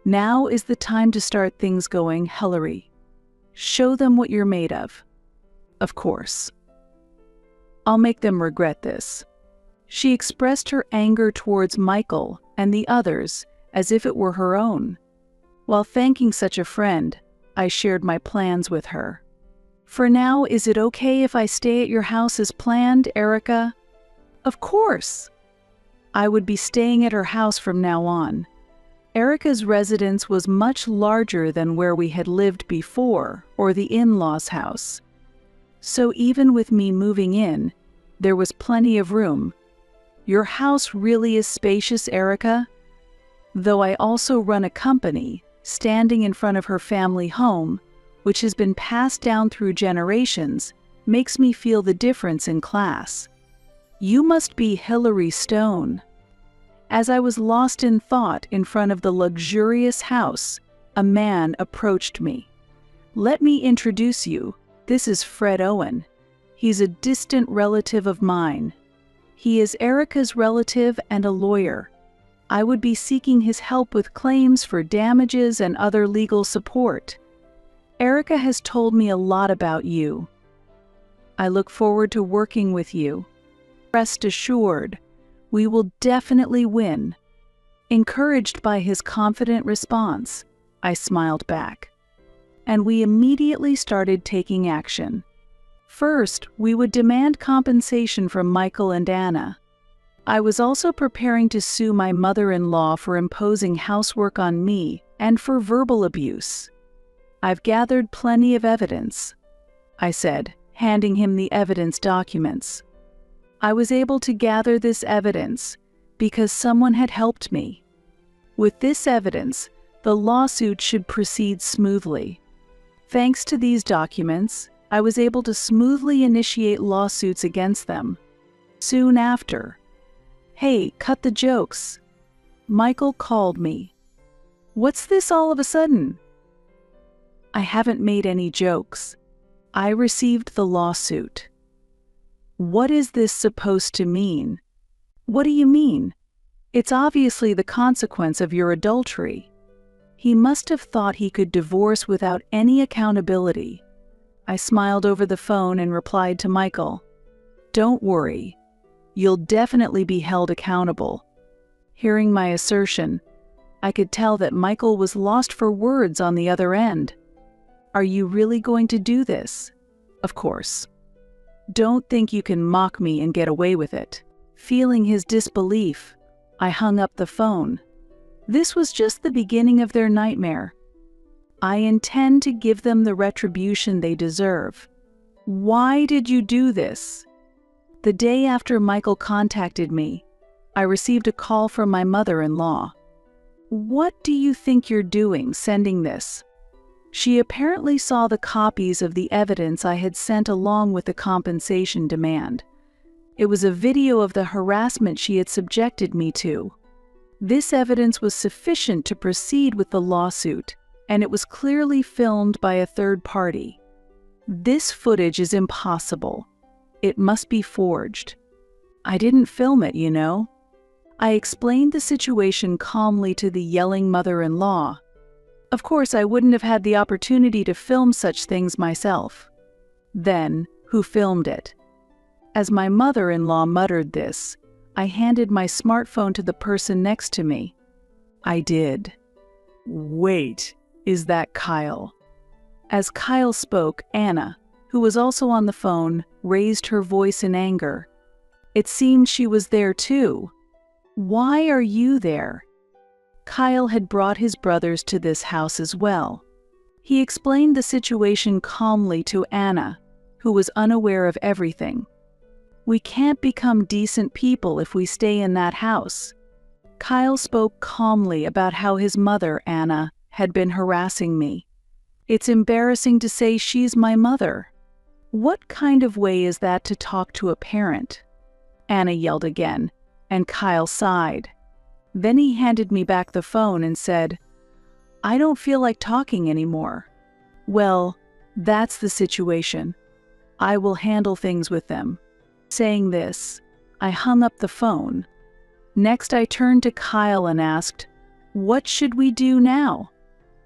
Now is the time to start things going, Hillary. Show them what you're made of. Of course. I'll make them regret this. She expressed her anger towards Michael and the others as if it were her own. While thanking such a friend, I shared my plans with her. "For now, is it okay if I stay at your house as planned, Erica?" "Of course." I would be staying at her house from now on. Erica's residence was much larger than where we had lived before, or the in-laws' house. So even with me moving in, there was plenty of room. "Your house really is spacious, Erica." Though I also run a company, standing in front of her family home, which has been passed down through generations, makes me feel the difference in class. "You must be Hillary Stone." As I was lost in thought in front of the luxurious house, a man approached me. "Let me introduce you. This is Fred Owen. He's a distant relative of mine. He is Erica's relative and a lawyer. I would be seeking his help with claims for damages and other legal support. Erica has told me a lot about you. I look forward to working with you. Rest assured, we will definitely win." Encouraged by his confident response, I smiled back. And we immediately started taking action. First, we would demand compensation from Michael and Anna. I was also preparing to sue my mother-in-law for imposing housework on me and for verbal abuse. "I've gathered plenty of evidence," I said, handing him the evidence documents. "I was able to gather this evidence because someone had helped me. With this evidence, the lawsuit should proceed smoothly. Thanks to these documents, I was able to smoothly initiate lawsuits against them. Soon after..." "Hey, cut the jokes." Michael called me. "What's this all of a sudden?" "I haven't made any jokes. I received the lawsuit." "What is this supposed to mean?" "What do you mean? It's obviously the consequence of your adultery." He must have thought he could divorce without any accountability. I smiled over the phone and replied to Michael, "Don't worry. You'll definitely be held accountable." Hearing my assertion, I could tell that Michael was lost for words on the other end. "Are you really going to do this?" "Of course. Don't think you can mock me and get away with it." Feeling his disbelief, I hung up the phone. This was just the beginning of their nightmare. I intend to give them the retribution they deserve. Why did you do this? The day after Michael contacted me, I received a call from my mother-in-law. What do you think you're doing sending this? She apparently saw the copies of the evidence I had sent along with the compensation demand. It was a video of the harassment she had subjected me to. This evidence was sufficient to proceed with the lawsuit, and it was clearly filmed by a third party. This footage is impossible. It must be forged. I didn't film it, you know. I explained the situation calmly to the yelling mother-in-law. Of course, I wouldn't have had the opportunity to film such things myself. Then, who filmed it? As my mother-in-law muttered this, I handed my smartphone to the person next to me. I did. Wait, is that Kyle? As Kyle spoke, Anna, who was also on the phone, raised her voice in anger. It seemed she was there too. Why are you there? Kyle had brought his brothers to this house as well. He explained the situation calmly to Anna, who was unaware of everything. We can't become decent people if we stay in that house. Kyle spoke calmly about how his mother, Anna, had been harassing me. It's embarrassing to say she's my mother. What kind of way is that to talk to a parent? Anna yelled again, and Kyle sighed. Then he handed me back the phone and said, I don't feel like talking anymore. Well, that's the situation. I will handle things with them. Saying this, I hung up the phone. Next, I turned to Kyle and asked, what should we do now?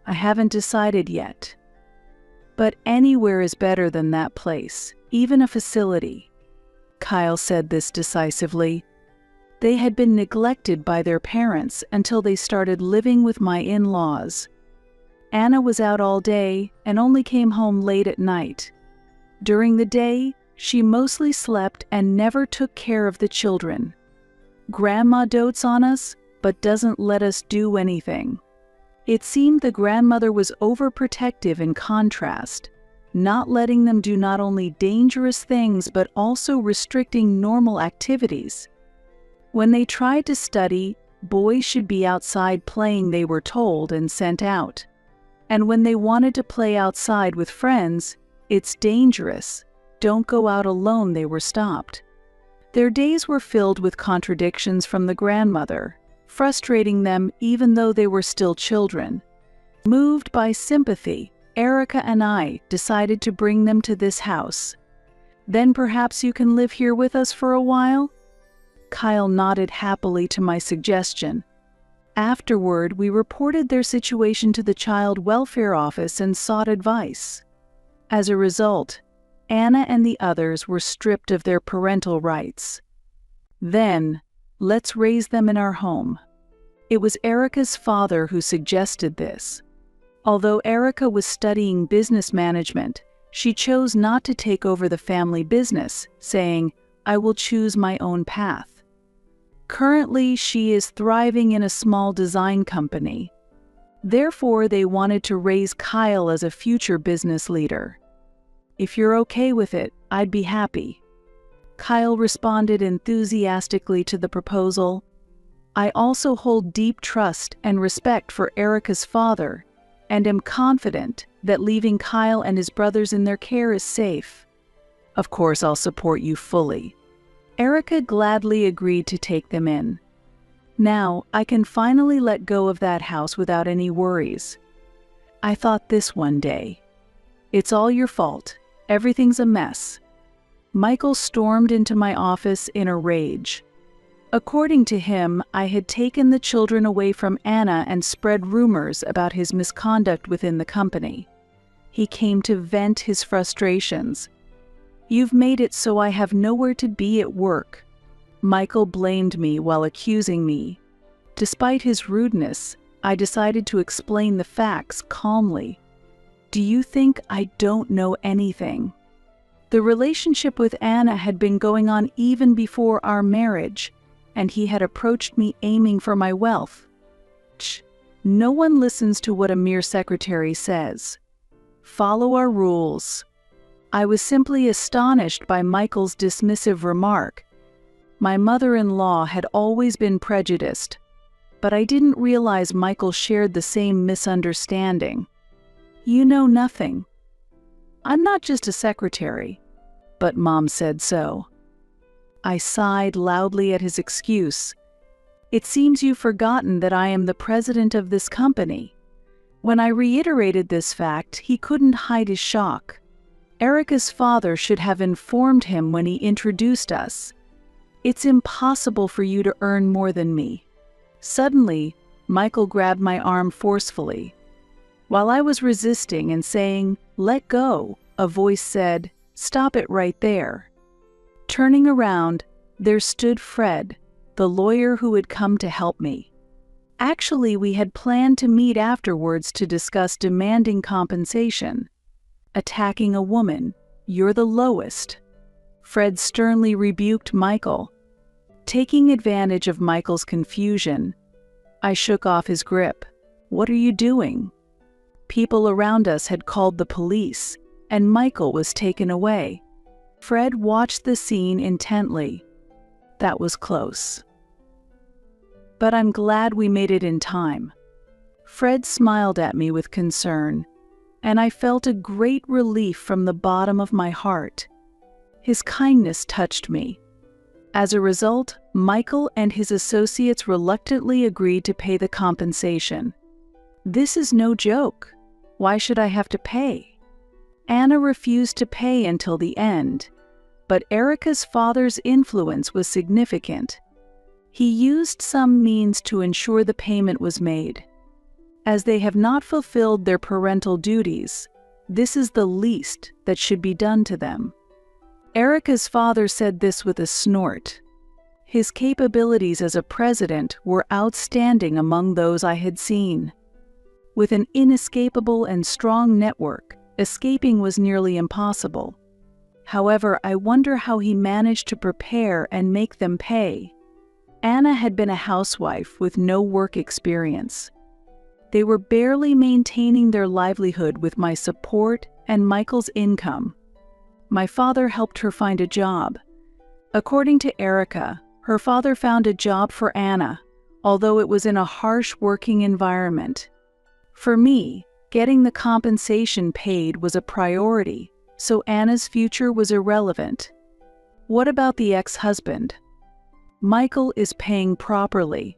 I haven't decided yet. But anywhere is better than that place, even a facility. Kyle said this decisively. They had been neglected by their parents until they started living with my in-laws. Anna was out all day and only came home late at night. During the day, she mostly slept and never took care of the children. Grandma dotes on us, but doesn't let us do anything. It seemed the grandmother was overprotective in contrast, not letting them do not only dangerous things but also restricting normal activities. When they tried to study, boys should be outside playing, they were told, and sent out. And when they wanted to play outside with friends, it's dangerous. Don't go out alone, they were stopped. Their days were filled with contradictions from the grandmother, frustrating them even though they were still children. Moved by sympathy, Erica and I decided to bring them to this house. Then perhaps you can live here with us for a while? Kyle nodded happily to my suggestion. Afterward, we reported their situation to the Child Welfare Office and sought advice. As a result, Anna and the others were stripped of their parental rights. Then, let's raise them in our home. It was Erica's father who suggested this. Although Erica was studying business management, she chose not to take over the family business, saying, I will choose my own path. Currently, she is thriving in a small design company. Therefore, they wanted to raise Kyle as a future business leader. If you're okay with it, I'd be happy. Kyle responded enthusiastically to the proposal. I also hold deep trust and respect for Erica's father, and am confident that leaving Kyle and his brothers in their care is safe. Of course, I'll support you fully. Erica gladly agreed to take them in. Now, I can finally let go of that house without any worries. I thought this one day. It's all your fault. Everything's a mess. Michael stormed into my office in a rage. According to him, I had taken the children away from Anna and spread rumors about his misconduct within the company. He came to vent his frustrations. You've made it so I have nowhere to be at work. Michael blamed me while accusing me. Despite his rudeness, I decided to explain the facts calmly. Do you think I don't know anything? The relationship with Anna had been going on even before our marriage, and he had approached me aiming for my wealth. No one listens to what a mere secretary says. Follow our rules. I was simply astonished by Michael's dismissive remark. My mother-in-law had always been prejudiced, but I didn't realize Michael shared the same misunderstanding. "You know nothing. I'm not just a secretary, but Mom said so." I sighed loudly at his excuse. "It seems you've forgotten that I am the president of this company." When I reiterated this fact, he couldn't hide his shock. Erica's father should have informed him when he introduced us. "It's impossible for you to earn more than me." Suddenly, Michael grabbed my arm forcefully. While I was resisting and saying, "Let go," a voice said, "Stop it right there." Turning around, there stood Fred, the lawyer who had come to help me. Actually, we had planned to meet afterwards to discuss demanding compensation. "Attacking a woman, you're the lowest," Fred sternly rebuked Michael. Taking advantage of Michael's confusion, I shook off his grip. "What are you doing?" People around us had called the police, and Michael was taken away. Fred watched the scene intently. That was close. But I'm glad we made it in time. Fred smiled at me with concern, and I felt a great relief from the bottom of my heart. His kindness touched me. As a result, Michael and his associates reluctantly agreed to pay the compensation. This is no joke. Why should I have to pay? Anna refused to pay until the end, but Erica's father's influence was significant. He used some means to ensure the payment was made. As they have not fulfilled their parental duties, this is the least that should be done to them. Erica's father said this with a snort. His capabilities as a president were outstanding among those I had seen. With an inescapable and strong network, escaping was nearly impossible. However, I wonder how he managed to prepare and make them pay. Anna had been a housewife with no work experience. They were barely maintaining their livelihood with my support and Michael's income. My father helped her find a job. According to Erica, her father found a job for Anna, although it was in a harsh working environment. For me, getting the compensation paid was a priority, so Anna's future was irrelevant. What about the ex-husband? Michael is paying properly.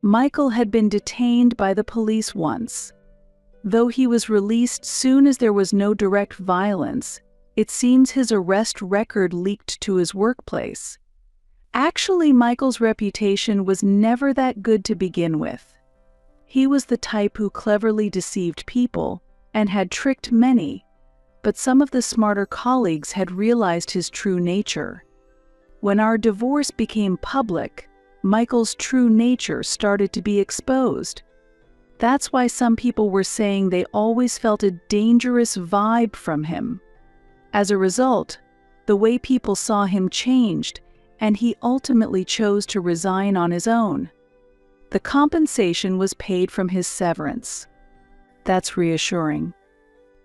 Michael had been detained by the police once. Though he was released soon as there was no direct violence, it seems his arrest record leaked to his workplace. Actually, Michael's reputation was never that good to begin with. He was the type who cleverly deceived people and had tricked many, but some of the smarter colleagues had realized his true nature. When our divorce became public, Michael's true nature started to be exposed. That's why some people were saying they always felt a dangerous vibe from him. As a result, the way people saw him changed, and he ultimately chose to resign on his own. The compensation was paid from his severance. That's reassuring.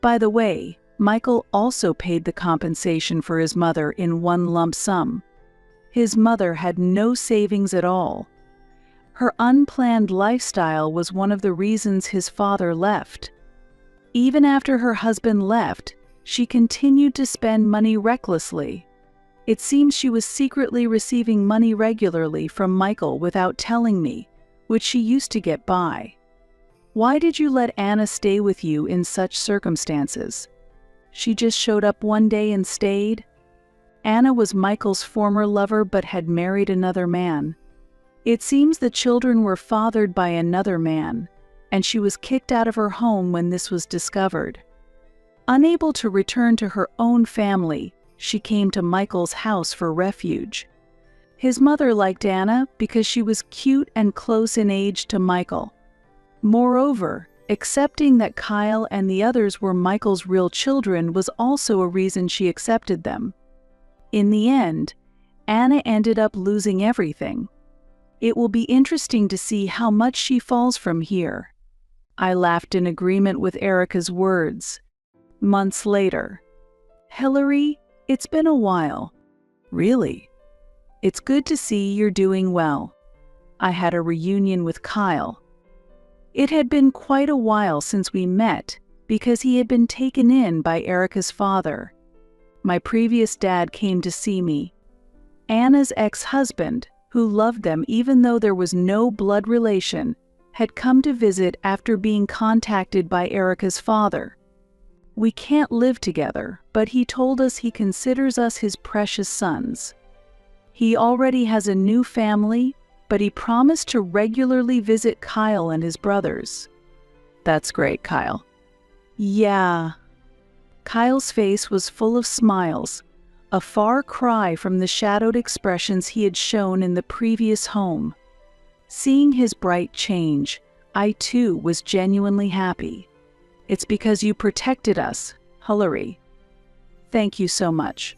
By the way, Michael also paid the compensation for his mother in one lump sum. His mother had no savings at all. Her unplanned lifestyle was one of the reasons his father left. Even after her husband left, she continued to spend money recklessly. It seems she was secretly receiving money regularly from Michael without telling me, which she used to get by. Why did you let Anna stay with you in such circumstances? She just showed up one day and stayed? Anna was Michael's former lover but had married another man. It seems the children were fathered by another man, and she was kicked out of her home when this was discovered. Unable to return to her own family, she came to Michael's house for refuge. His mother liked Anna because she was cute and close in age to Michael. Moreover, accepting that Kyle and the others were Michael's real children was also a reason she accepted them. In the end, Anna ended up losing everything. It will be interesting to see how much she falls from here. I laughed in agreement with Erica's words. Months later, Hillary, it's been a while. Really? It's good to see you're doing well. I had a reunion with Kyle. It had been quite a while since we met because he had been taken in by Erica's father. My previous dad came to see me. Anna's ex-husband, who loved them even though there was no blood relation, had come to visit after being contacted by Erica's father. We can't live together, but he told us he considers us his precious sons. He already has a new family, but he promised to regularly visit Kyle and his brothers. That's great, Kyle. Yeah. Kyle's face was full of smiles, a far cry from the shadowed expressions he had shown in the previous home. Seeing his bright change, I too was genuinely happy. It's because you protected us, Hillary. Thank you so much.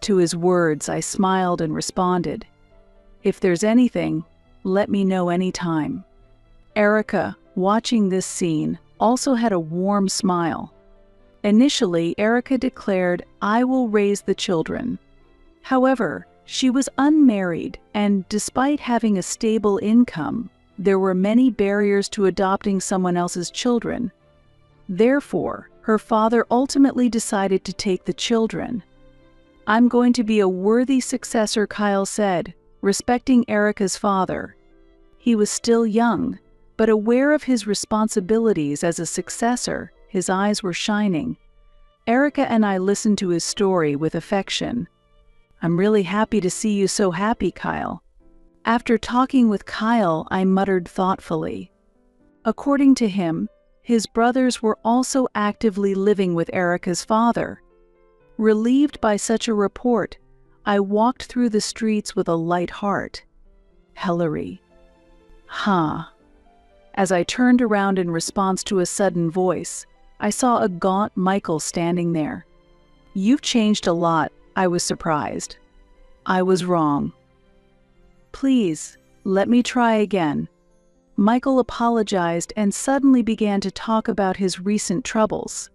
To his words, I smiled and responded, if there's anything, let me know anytime. Erica, watching this scene, also had a warm smile. Initially, Erica declared, I will raise the children. However, she was unmarried, and despite having a stable income, there were many barriers to adopting someone else's children. Therefore, her father ultimately decided to take the children. I'm going to be a worthy successor, Kyle said, respecting Erica's father. He was still young, but aware of his responsibilities as a successor, his eyes were shining. Erica and I listened to his story with affection. I'm really happy to see you so happy, Kyle. After talking with Kyle, I muttered thoughtfully. According to him, his brothers were also actively living with Erica's father. Relieved by such a report, I walked through the streets with a light heart. Hillary. Huh. As I turned around in response to a sudden voice, I saw a gaunt Michael standing there. You've changed a lot, I was surprised. I was wrong. Please, let me try again. Michael apologized and suddenly began to talk about his recent troubles.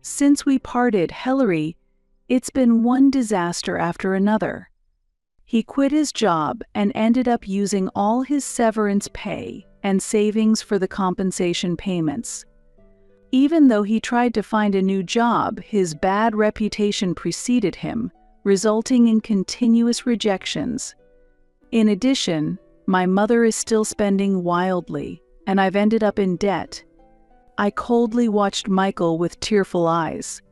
Since we parted, Hillary, it's been one disaster after another. He quit his job and ended up using all his severance pay and savings for the compensation payments. Even though he tried to find a new job, his bad reputation preceded him, resulting in continuous rejections. In addition, my mother is still spending wildly, and I've ended up in debt. I coldly watched Michael with tearful eyes.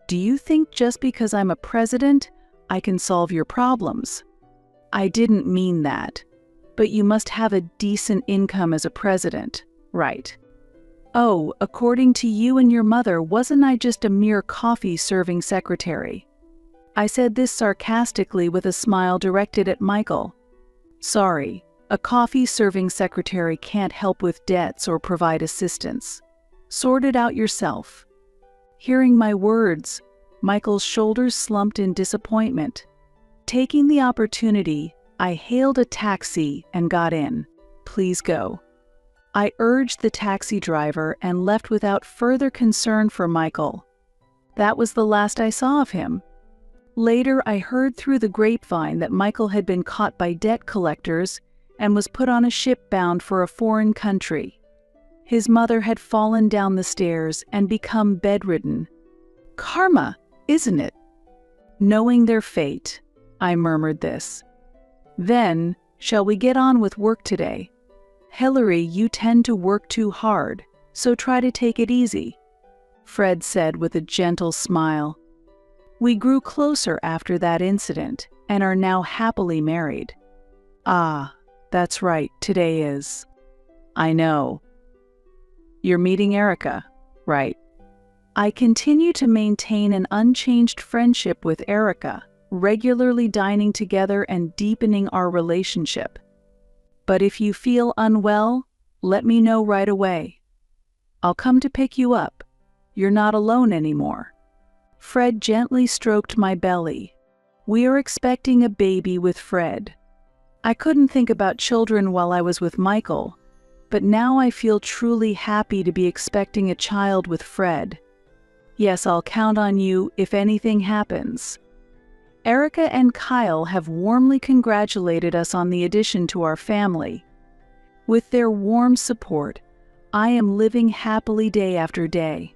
Do you think just because I'm a president, I can solve your problems? I didn't mean that, but you must have a decent income as a president, right? Oh, according to you and your mother, wasn't I just a mere coffee-serving secretary? I said this sarcastically with a smile directed at Michael. Sorry, a coffee-serving secretary can't help with debts or provide assistance. Sort it out yourself. Hearing my words, Michael's shoulders slumped in disappointment. Taking the opportunity, I hailed a taxi and got in. Please go. I urged the taxi driver and left without further concern for Michael. That was the last I saw of him. Later, I heard through the grapevine that Michael had been caught by debt collectors and was put on a ship bound for a foreign country. His mother had fallen down the stairs and become bedridden. Karma, isn't it? Knowing their fate, I murmured this. Then, shall we get on with work today? Hillary, you tend to work too hard, so try to take it easy, Fred said with a gentle smile. We grew closer after that incident and are now happily married. Ah, that's right, today is. I know. You're meeting Erica, right? I continue to maintain an unchanged friendship with Erica, regularly dining together and deepening our relationship. But if you feel unwell, let me know right away. I'll come to pick you up. You're not alone anymore. Fred gently stroked my belly. We are expecting a baby with Fred. I couldn't think about children while I was with Michael, but now I feel truly happy to be expecting a child with Fred. Yes, I'll count on you if anything happens. Erica and Kyle have warmly congratulated us on the addition to our family. With their warm support, I am living happily day after day.